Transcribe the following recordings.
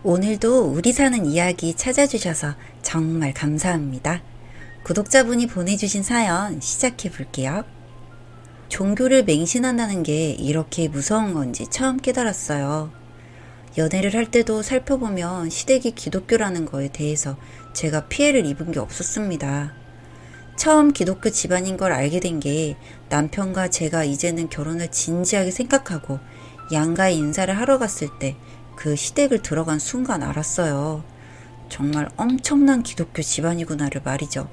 오늘도 우리 사는 이야기 찾아주셔서 정말 감사합니다. 구독자분이 보내주신 사연 시작해 볼게요. 종교를 맹신한다는 게 이렇게 무서운 건지 처음 깨달았어요. 연애를 할 때도 살펴보면 시댁이 기독교라는 거에 대해서 제가 피해를 입은 게 없었습니다. 처음 기독교 집안인 걸 알게 된 게 남편과 제가 이제는 결혼을 진지하게 생각하고 양가에 인사를 하러 갔을 때 그 시댁을 들어간 순간 알았어요. 정말 엄청난 기독교 집안이구나를 말이죠.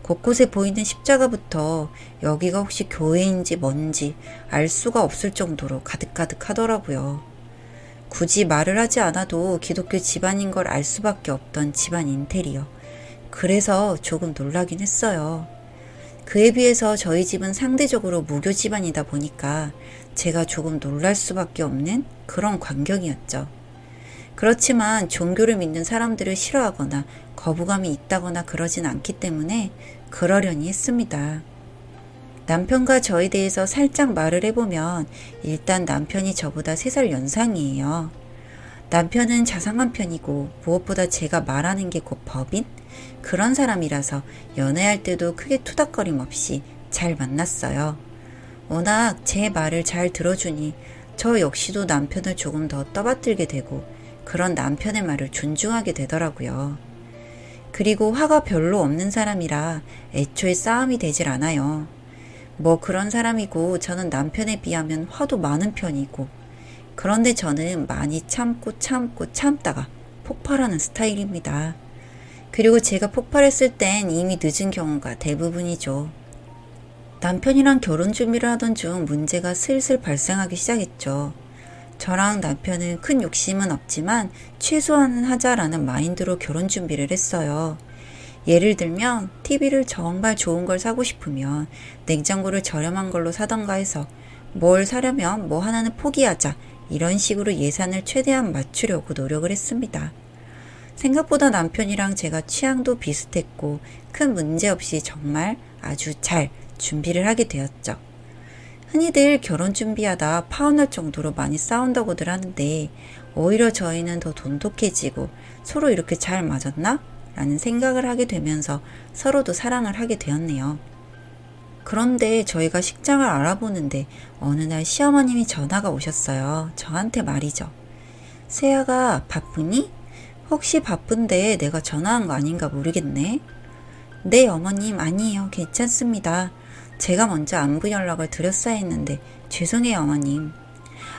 곳곳에 보이는 십자가부터 여기가 혹시 교회인지 뭔지 알 수가 없을 정도로 가득가득 하더라고요. 굳이 말을 하지 않아도 기독교 집안인 걸 알 수밖에 없던 집안 인테리어. 그래서 조금 놀라긴 했어요. 그에 비해서 저희 집은 상대적으로 무교 집안이다 보니까 제가 조금 놀랄 수밖에 없는 그런 광경이었죠. 그렇지만 종교를 믿는 사람들을 싫어하거나 거부감이 있다거나 그러진 않기 때문에 그러려니 했습니다. 남편과 저에 대해서 살짝 말을 해보면 일단 남편이 저보다 3살 연상이에요. 남편은 자상한 편이고 무엇보다 제가 말하는 게 곧 법인? 그런 사람이라서 연애할 때도 크게 투닥거림 없이 잘 만났어요. 워낙 제 말을 잘 들어주니 저 역시도 남편을 조금 더 떠받들게 되고 그런 남편의 말을 존중하게 되더라고요. 그리고 화가 별로 없는 사람이라 애초에 싸움이 되질 않아요. 뭐 그런 사람이고 저는 남편에 비하면 화도 많은 편이고 그런데 저는 많이 참다가 폭발하는 스타일입니다. 그리고 제가 폭발했을 땐 이미 늦은 경우가 대부분이죠. 남편이랑 결혼 준비를 하던 중 문제가 슬슬 발생하기 시작했죠. 저랑 남편은 큰 욕심은 없지만 최소한은 하자라는 마인드로 결혼 준비를 했어요. 예를 들면 TV를 정말 좋은 걸 사고 싶으면 냉장고를 저렴한 걸로 사던가 해서 뭘 사려면 뭐 하나는 포기하자 이런 식으로 예산을 최대한 맞추려고 노력을 했습니다. 생각보다 남편이랑 제가 취향도 비슷했고 큰 문제 없이 정말 아주 잘 준비를 하게 되었죠. 흔히들 결혼 준비하다 파혼할 정도로 많이 싸운다고들 하는데 오히려 저희는 더 돈독해지고 서로 이렇게 잘 맞았나? 라는 생각을 하게 되면서 서로도 사랑을 하게 되었네요. 그런데 저희가 식장을 알아보는데 어느 날 시어머님이 전화가 오셨어요. 저한테 말이죠. 세아가 바쁘니? 혹시 바쁜데 내가 전화한 거 아닌가 모르겠네. 네 어머님 아니에요. 괜찮습니다. 제가 먼저 안부 연락을 드렸어야 했는데 죄송해요 어머님.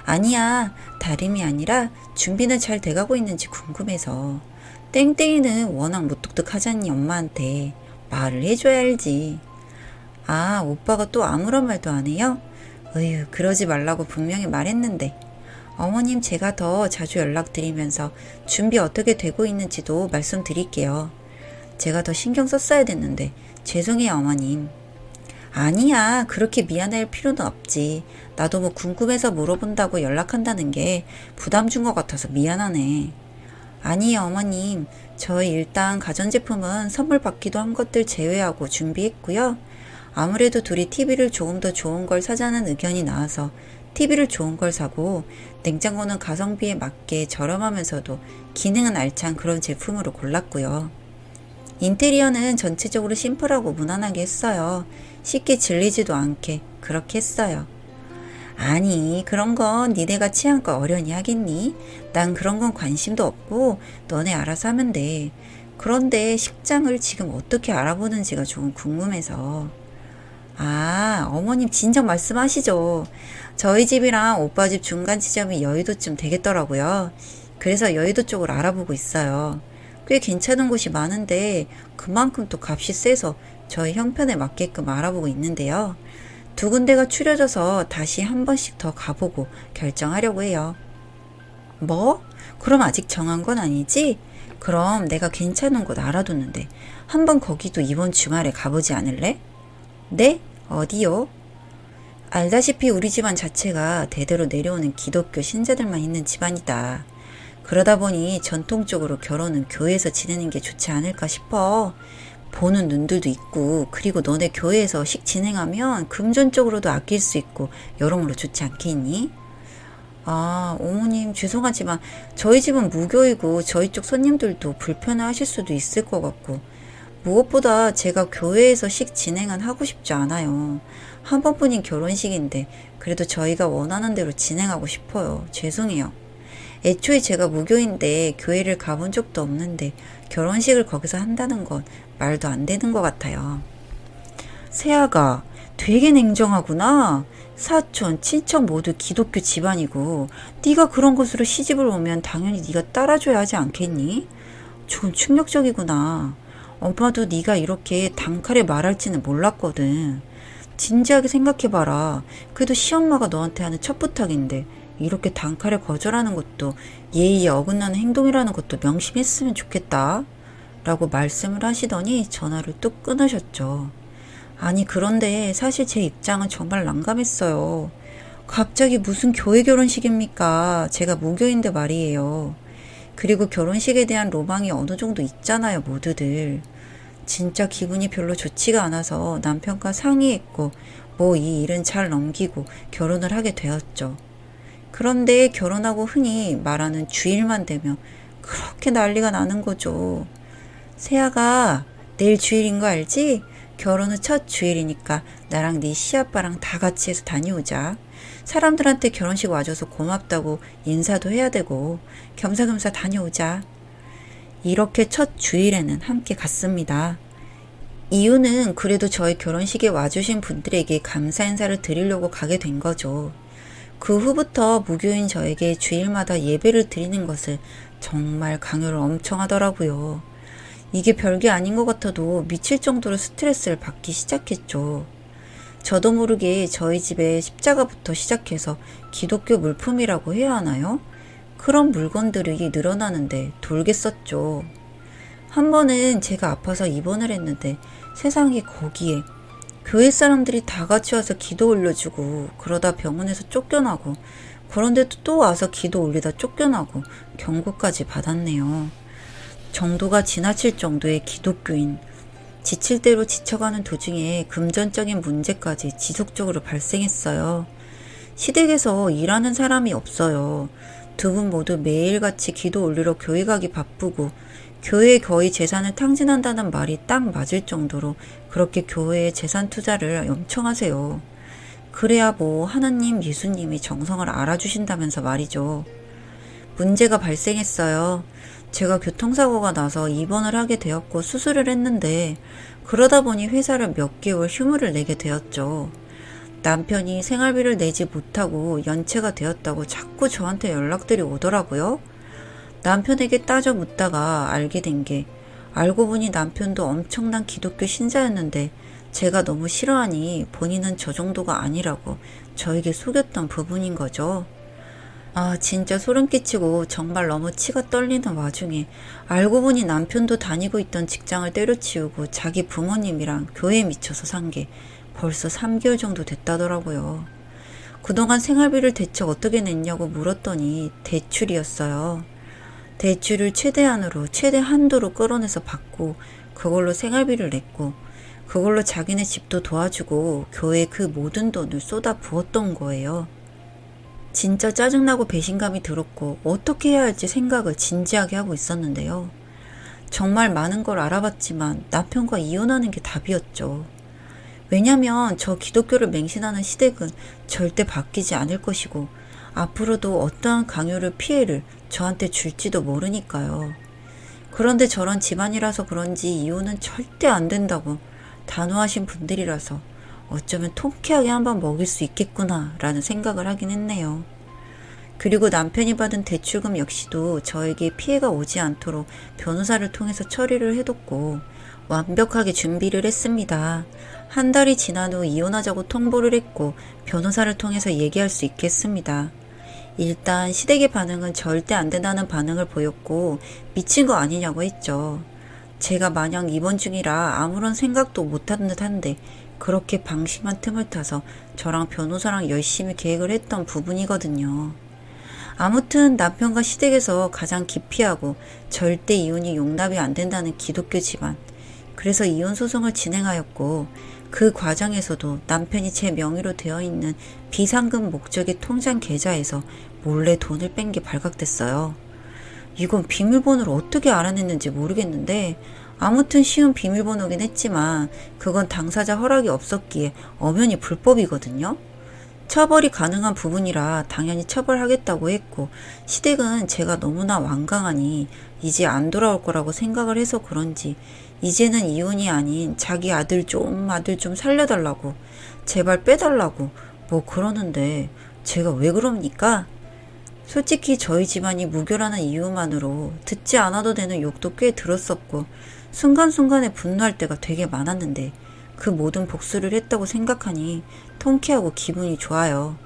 아니야 다름이 아니라 준비는 잘 돼가고 있는지 궁금해서. 땡땡이는 워낙 무뚝뚝하잖니 엄마한테. 말을 해줘야 알지. 아 오빠가 또 아무런 말도 안 해요? 어휴 그러지 말라고 분명히 말했는데. 어머님 제가 더 자주 연락드리면서 준비 어떻게 되고 있는지도 말씀드릴게요. 제가 더 신경 썼어야 됐는데 죄송해요 어머님. 아니야 그렇게 미안할 필요는 없지. 나도 뭐 궁금해서 물어본다고 연락한다는 게 부담 준 것 같아서 미안하네. 아니에요 어머님. 저희 일단 가전제품은 선물 받기도 한 것들 제외하고 준비했고요. 아무래도 둘이 TV를 조금 더 좋은 걸 사자는 의견이 나와서 TV를 좋은 걸 사고 냉장고는 가성비에 맞게 저렴하면서도 기능은 알찬 그런 제품으로 골랐고요. 인테리어는 전체적으로 심플하고 무난하게 했어요. 쉽게 질리지도 않게 그렇게 했어요. 아니 그런 건 니네가 취향과 어련히 하겠니? 난 그런 건 관심도 없고 너네 알아서 하면 돼. 그런데 식장을 지금 어떻게 알아보는지가 조금 궁금해서. 아 어머님 진작 말씀하시죠. 저희 집이랑 오빠 집 중간 지점이 여의도쯤 되겠더라고요. 그래서 여의도 쪽을 알아보고 있어요. 꽤 괜찮은 곳이 많은데 그만큼 또 값이 세서 저희 형편에 맞게끔 알아보고 있는데요. 2군데가 추려져서 다시 한 번씩 더 가보고 결정하려고 해요. 뭐? 그럼 아직 정한 건 아니지? 그럼 내가 괜찮은 곳 알아뒀는데 한번 거기도 이번 주말에 가보지 않을래? 네? 어디요? 알다시피 우리 집안 자체가 대대로 내려오는 기독교 신자들만 있는 집안이다. 그러다 보니 전통적으로 결혼은 교회에서 지내는 게 좋지 않을까 싶어. 보는 눈들도 있고 그리고 너네 교회에서 식 진행하면 금전적으로도 아낄 수 있고 여러모로 좋지 않겠니? 아, 어머님 죄송하지만 저희 집은 무교이고 저희 쪽 손님들도 불편해하실 수도 있을 것 같고 무엇보다 제가 교회에서 식 진행은 하고 싶지 않아요. 한 번뿐인 결혼식인데 그래도 저희가 원하는 대로 진행하고 싶어요. 죄송해요. 애초에 제가 무교인데 교회를 가본 적도 없는데 결혼식을 거기서 한다는 건 말도 안 되는 것 같아요. 세아가 되게 냉정하구나. 사촌, 친척 모두 기독교 집안이고 네가 그런 곳으로 시집을 오면 당연히 네가 따라줘야 하지 않겠니? 좀 충격적이구나. 엄마도 네가 이렇게 단칼에 말할지는 몰랐거든. 진지하게 생각해봐라. 그래도 시엄마가 너한테 하는 첫 부탁인데 이렇게 단칼에 거절하는 것도 예의에 어긋나는 행동이라는 것도 명심했으면 좋겠다. 라고 말씀을 하시더니 전화를 뚝 끊으셨죠. 아니 그런데 사실 제 입장은 정말 난감했어요. 갑자기 무슨 교회 결혼식입니까? 제가 무교인데 말이에요. 그리고 결혼식에 대한 로망이 어느 정도 있잖아요, 모두들. 진짜 기분이 별로 좋지가 않아서 남편과 상의했고 뭐 이 일은 잘 넘기고 결혼을 하게 되었죠. 그런데 결혼하고 흔히 말하는 주일만 되면 그렇게 난리가 나는 거죠. 세아가 내일 주일인 거 알지? 결혼 후 첫 주일이니까 나랑 네 시아빠랑 다 같이 해서 다녀오자. 사람들한테 결혼식 와줘서 고맙다고 인사도 해야 되고 겸사겸사 다녀오자. 이렇게 첫 주일에는 함께 갔습니다. 이유는 그래도 저희 결혼식에 와주신 분들에게 감사 인사를 드리려고 가게 된 거죠. 그 후부터 무교인 저에게 주일마다 예배를 드리는 것을 정말 강요를 엄청 하더라고요. 이게 별게 아닌 것 같아도 미칠 정도로 스트레스를 받기 시작했죠. 저도 모르게 저희 집에 십자가부터 시작해서 기독교 물품이라고 해야 하나요? 그런 물건들이 늘어나는데 돌겠었죠. 한 번은 제가 아파서 입원을 했는데 세상에 거기에 교회 사람들이 다 같이 와서 기도 올려주고 그러다 병원에서 쫓겨나고 그런데도 또 와서 기도 올리다 쫓겨나고 경고까지 받았네요. 정도가 지나칠 정도의 기독교인, 지칠 대로 지쳐가는 도중에 금전적인 문제까지 지속적으로 발생했어요. 시댁에서 일하는 사람이 없어요. 두 분 모두 매일같이 기도 올리러 교회 가기 바쁘고 교회에 거의 재산을 탕진한다는 말이 딱 맞을 정도로 그렇게 교회에 재산 투자를 엄청 하세요. 그래야 뭐 하느님, 예수님이 정성을 알아주신다면서 말이죠. 문제가 발생했어요. 제가 교통사고가 나서 입원을 하게 되었고 수술을 했는데 그러다 보니 회사를 몇 개월 휴무를 내게 되었죠. 남편이 생활비를 내지 못하고 연체가 되었다고 자꾸 저한테 연락들이 오더라고요. 남편에게 따져 묻다가 알게 된 게 알고 보니 남편도 엄청난 기독교 신자였는데 제가 너무 싫어하니 본인은 저 정도가 아니라고 저에게 속였던 부분인 거죠. 아, 진짜 소름 끼치고 정말 너무 치가 떨리는 와중에 알고 보니 남편도 다니고 있던 직장을 때려치우고 자기 부모님이랑 교회에 미쳐서 산 게 벌써 3개월 정도 됐다더라고요. 그동안 생활비를 대체 어떻게 냈냐고 물었더니 대출이었어요. 대출을 최대한으로 최대 한도로 끌어내서 받고 그걸로 생활비를 냈고 그걸로 자기네 집도 도와주고 교회에 그 모든 돈을 쏟아 부었던 거예요. 진짜 짜증나고 배신감이 들었고 어떻게 해야 할지 생각을 진지하게 하고 있었는데요. 정말 많은 걸 알아봤지만 남편과 이혼하는 게 답이었죠. 왜냐면 저 기독교를 맹신하는 시댁은 절대 바뀌지 않을 것이고 앞으로도 어떠한 강요를 피해를 저한테 줄지도 모르니까요. 그런데 저런 집안이라서 그런지 이혼은 절대 안 된다고 단호하신 분들이라서 어쩌면 통쾌하게 한번 먹일 수 있겠구나 라는 생각을 하긴 했네요. 그리고 남편이 받은 대출금 역시도 저에게 피해가 오지 않도록 변호사를 통해서 처리를 해뒀고 완벽하게 준비를 했습니다. 한 달이 지난 후 이혼하자고 통보를 했고 변호사를 통해서 얘기할 수 있겠습니다. 일단 시댁의 반응은 절대 안 된다는 반응을 보였고 미친 거 아니냐고 했죠. 제가 마냥 입원 중이라 아무런 생각도 못한 듯한데 그렇게 방심한 틈을 타서 저랑 변호사랑 열심히 계획을 했던 부분이거든요. 아무튼 남편과 시댁에서 가장 기피하고 절대 이혼이 용납이 안 된다는 기독교 집안. 그래서 이혼 소송을 진행하였고 그 과정에서도 남편이 제 명의로 되어 있는 비상금 목적의 통장 계좌에서 몰래 돈을 뺀 게 발각됐어요. 이건 비밀번호를 어떻게 알아냈는지 모르겠는데 아무튼 쉬운 비밀번호긴 했지만 그건 당사자 허락이 없었기에 엄연히 불법이거든요. 처벌이 가능한 부분이라 당연히 처벌하겠다고 했고 시댁은 제가 너무나 완강하니 이제 안 돌아올 거라고 생각을 해서 그런지 이제는 이혼이 아닌 자기 아들 좀 살려달라고 제발 빼달라고 뭐 그러는데 제가 왜 그럽니까? 솔직히 저희 집안이 무교라는 이유만으로 듣지 않아도 되는 욕도 꽤 들었었고 순간순간에 분노할 때가 되게 많았는데 그 모든 복수를 했다고 생각하니 통쾌하고 기분이 좋아요.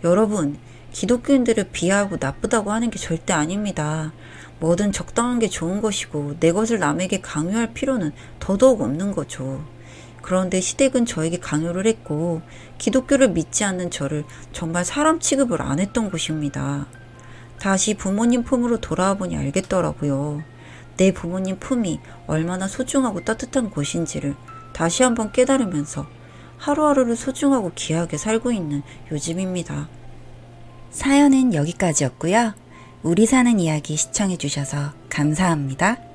여러분, 기독교인들을 비하하고 나쁘다고 하는 게 절대 아닙니다. 뭐든 적당한 게 좋은 것이고 내 것을 남에게 강요할 필요는 더더욱 없는 거죠. 그런데 시댁은 저에게 강요를 했고 기독교를 믿지 않는 저를 정말 사람 취급을 안 했던 곳입니다. 다시 부모님 품으로 돌아와 보니 알겠더라고요. 내 부모님 품이 얼마나 소중하고 따뜻한 곳인지를 다시 한번 깨달으면서 하루하루를 소중하고 귀하게 살고 있는 요즘입니다. 사연은 여기까지였고요. 우리 사는 이야기 시청해주셔서 감사합니다.